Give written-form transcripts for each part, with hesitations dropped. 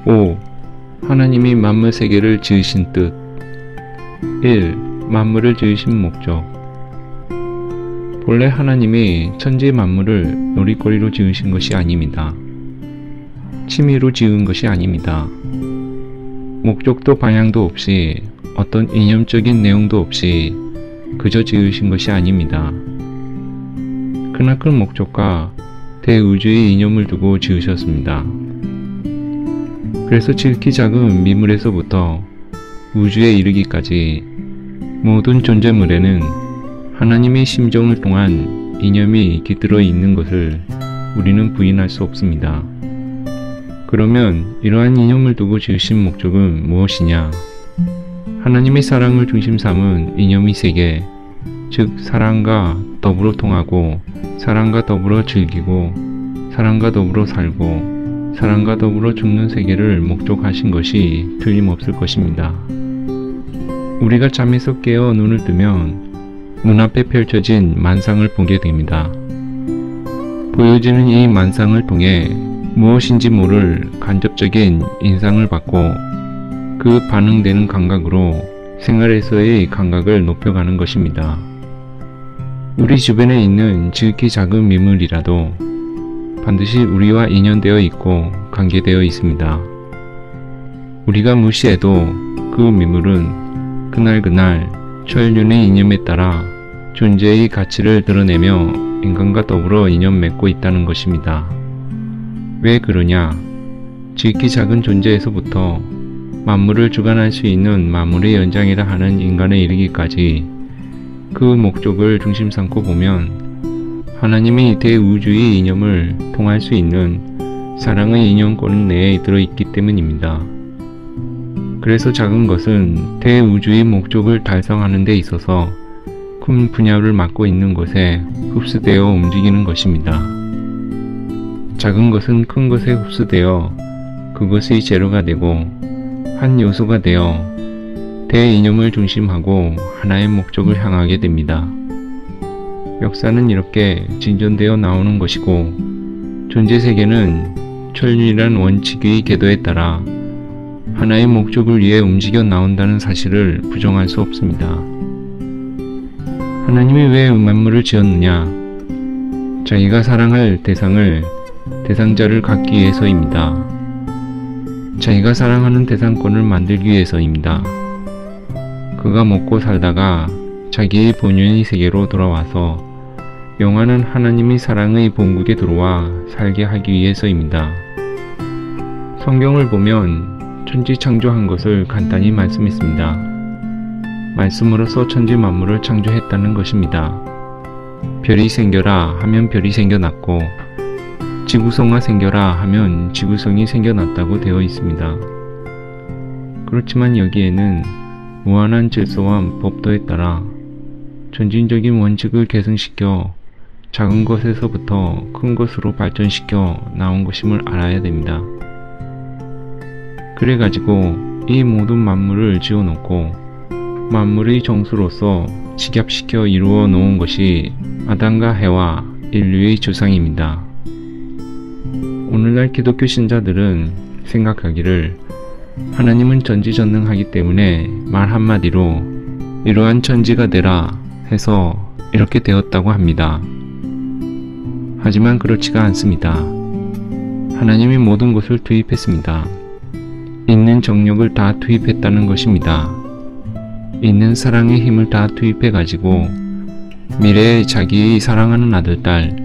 5. 하나님이 만물 세계를 지으신 뜻. 1. 만물을 지으신 목적. 본래 하나님이 천지 만물을 놀이거리로 지으신 것이 아닙니다. 취미로 지은 것이 아닙니다. 목적도 방향도 없이 어떤 이념적인 내용도 없이 그저 지으신 것이 아닙니다. 크나큰 목적과 대우주의 이념을 두고 지으셨습니다. 그래서 지극히 작은 미물에서부터 우주에 이르기까지 모든 존재물에는 하나님의 심정을 통한 이념이 깃들어 있는 것을 우리는 부인할 수 없습니다. 그러면 이러한 이념을 두고 지으신 목적은 무엇이냐? 하나님의 사랑을 중심 삼은 이념의 세계, 즉 사랑과 더불어 통하고 사랑과 더불어 즐기고 사랑과 더불어 살고 사랑과 더불어 죽는 세계를 목적하신 것이 틀림없을 것입니다. 우리가 잠에서 깨어 눈을 뜨면 눈앞에 펼쳐진 만상을 보게 됩니다. 보여지는 이 만상을 통해 무엇인지 모를 간접적인 인상을 받고 그 반응되는 감각으로 생활에서의 감각을 높여가는 것입니다. 우리 주변에 있는 지극히 작은 미물이라도 반드시 우리와 인연되어 있고 관계되어 있습니다. 우리가 무시해도 그 미물은 그날그날 천륜의 이념에 따라 존재의 가치를 드러내며 인간과 더불어 인연 맺고 있다는 것입니다. 왜 그러냐? 지극히 작은 존재에서부터 만물을 주관할 수 있는 만물의 연장이라 하는 인간에 이르기까지 그 목적을 중심 삼고 보면 하나님의 대우주의 이념을 통할 수 있는 사랑의 이념권 내에 들어있기 때문입니다. 그래서 작은 것은 대우주의 목적을 달성하는 데 있어서 큰 분야를 맡고 있는 것에 흡수되어 움직이는 것입니다. 작은 것은 큰 것에 흡수되어 그것의 재료가 되고 한 요소가 되어 대이념을 중심하고 하나의 목적을 향하게 됩니다. 역사는 이렇게 진전되어 나오는 것이고 존재세계는 천륜이란 원칙의 궤도에 따라 하나의 목적을 위해 움직여 나온다는 사실을 부정할 수 없습니다. 하나님이 왜 만물을 지었느냐? 자기가 사랑할 대상을 대상자를 갖기 위해서입니다. 자기가 사랑하는 대상권을 만들기 위해서입니다. 그가 먹고 살다가 자기의 본연의 세계로 돌아와서 영원한 하나님의 사랑의 본국에 들어와 살게 하기 위해서입니다. 성경을 보면 천지 창조한 것을 간단히 말씀했습니다. 말씀으로서 천지 만물을 창조했다는 것입니다. 별이 생겨라 하면 별이 생겨났고 지구성아 생겨라 하면 지구성이 생겨났다고 되어 있습니다. 그렇지만 여기에는 무한한 질서와 법도에 따라 전진적인 원칙을 계승시켜 작은 것에서부터 큰 것으로 발전시켜 나온 것임을 알아야 됩니다. 그래가지고 이 모든 만물을 지어놓고 만물의 정수로서 직합시켜 이루어 놓은 것이 아담과 해와 인류의 조상입니다. 오늘날 기독교 신자들은 생각하기를 하나님은 전지전능하기 때문에 말 한마디로 이러한 천지가 되라 해서 이렇게 되었다고 합니다. 하지만 그렇지가 않습니다. 하나님이 모든 것을 투입했습니다. 있는 정력을 다 투입했다는 것입니다. 있는 사랑의 힘을 다 투입해가지고 미래에 자기의 사랑하는 아들, 딸,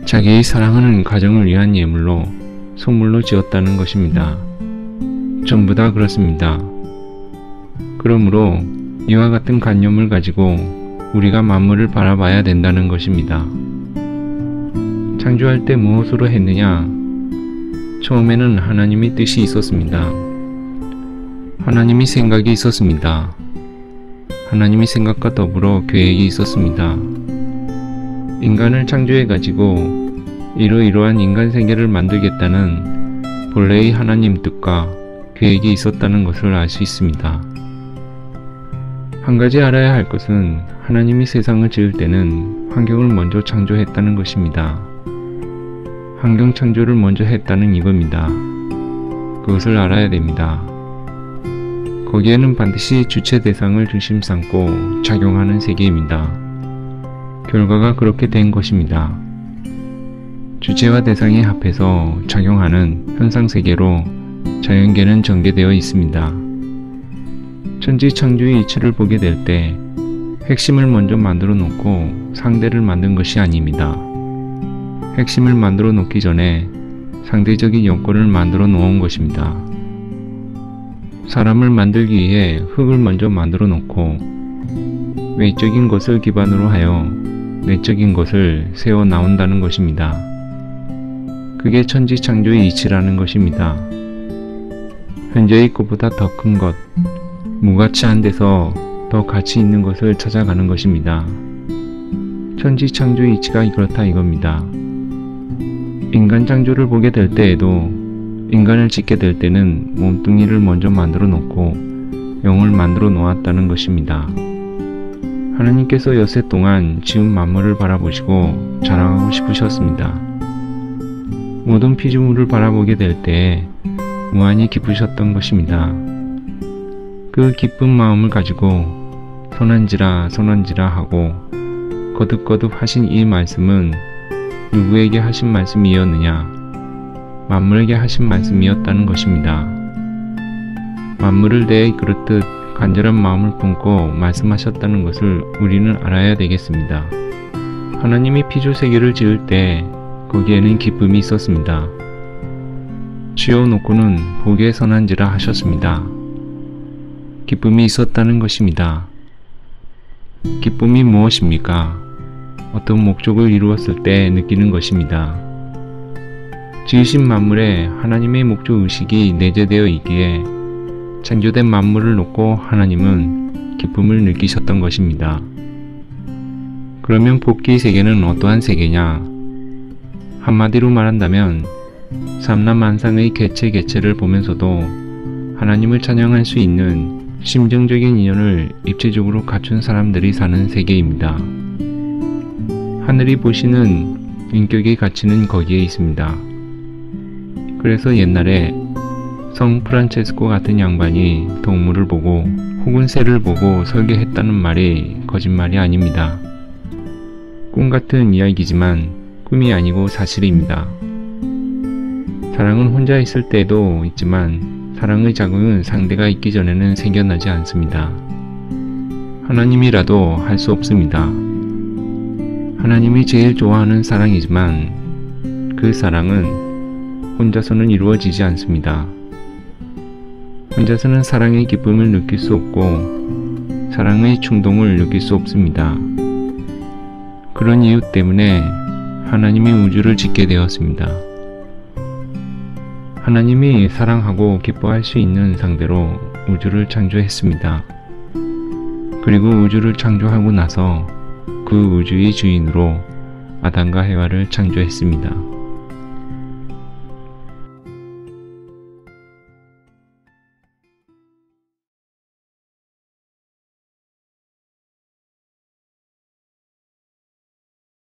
자기의 사랑하는 가정을 위한 예물로 선물로 지었다는 것입니다. 전부 다 그렇습니다. 그러므로 이와 같은 관념을 가지고 우리가 만물을 바라봐야 된다는 것입니다. 창조할 때 무엇으로 했느냐? 처음에는 하나님의 뜻이 있었습니다. 하나님의 생각이 있었습니다. 하나님의 생각과 더불어 계획이 있었습니다. 인간을 창조해가지고 이러이러한 인간 세계를 만들겠다는 본래의 하나님 뜻과 계획이 있었다는 것을 알 수 있습니다. 한 가지 알아야 할 것은 하나님이 세상을 지을 때는 환경을 먼저 창조했다는 것입니다. 환경 창조를 먼저 했다는 이겁니다. 그것을 알아야 됩니다. 거기에는 반드시 주체 대상을 중심 삼고 작용하는 세계입니다. 결과가 그렇게 된 것입니다. 주체와 대상이 합해서 작용하는 현상세계로 자연계는 전개되어 있습니다. 천지창조의 이치를 보게 될 때 핵심을 먼저 만들어 놓고 상대를 만든 것이 아닙니다. 핵심을 만들어 놓기 전에 상대적인 여건을 만들어 놓은 것입니다. 사람을 만들기 위해 흙을 먼저 만들어 놓고 외적인 것을 기반으로 하여 내적인 것을 세워 나온다는 것입니다. 그게 천지창조의 이치라는 것입니다. 현재의 것보다 더 큰 것, 무가치한 데서 더 가치 있는 것을 찾아가는 것입니다. 천지창조의 이치가 그렇다 이겁니다. 인간 창조를 보게 될 때에도 인간을 짓게 될 때는 몸뚱이를 먼저 만들어 놓고 영을 만들어 놓았다는 것입니다. 하나님께서 여세 동안 지은 만물을 바라보시고 자랑하고 싶으셨습니다. 모든 피조물을 바라보게 될 때에 무한히 기쁘셨던 것입니다. 그 기쁜 마음을 가지고 선한지라 선한지라 하고 거듭거듭 하신 이 말씀은 누구에게 하신 말씀이었느냐? 만물에게 하신 말씀이었다는 것입니다. 만물을 대해 그렇듯 간절한 마음을 품고 말씀하셨다는 것을 우리는 알아야 되겠습니다. 하나님이 피조세계를 지을 때 거기에는 기쁨이 있었습니다. 지어놓고는 보기에 선한지라 하셨습니다. 기쁨이 있었다는 것입니다. 기쁨이 무엇입니까? 어떤 목적을 이루었을 때 느끼는 것입니다. 지으신 만물에 하나님의 목적의식이 내재되어 있기에 창조된 만물을 놓고 하나님은 기쁨을 느끼셨던 것입니다. 그러면 복귀 세계는 어떠한 세계냐? 한마디로 말한다면 삼라만상의 개체개체를 보면서도 하나님을 찬양할 수 있는 심정적인 인연을 입체적으로 갖춘 사람들이 사는 세계입니다. 하늘이 보시는 인격의 가치는 거기에 있습니다. 그래서 옛날에 성 프란체스코 같은 양반이 동물을 보고 혹은 새를 보고 설계했다는 말이 거짓말이 아닙니다. 꿈 같은 이야기지만 꿈이 아니고 사실입니다. 사랑은 혼자 있을 때도 있지만 사랑의 작용은 상대가 있기 전에는 생겨나지 않습니다. 하나님이라도 할 수 없습니다. 하나님이 제일 좋아하는 사랑이지만 그 사랑은 혼자서는 이루어지지 않습니다. 혼자서는 사랑의 기쁨을 느낄 수 없고 사랑의 충동을 느낄 수 없습니다. 그런 이유 때문에 하나님이 우주를 짓게 되었습니다. 하나님이 사랑하고 기뻐할 수 있는 상대로 우주를 창조했습니다. 그리고 우주를 창조하고 나서 그 우주의 주인으로 아담과 해와를 창조했습니다.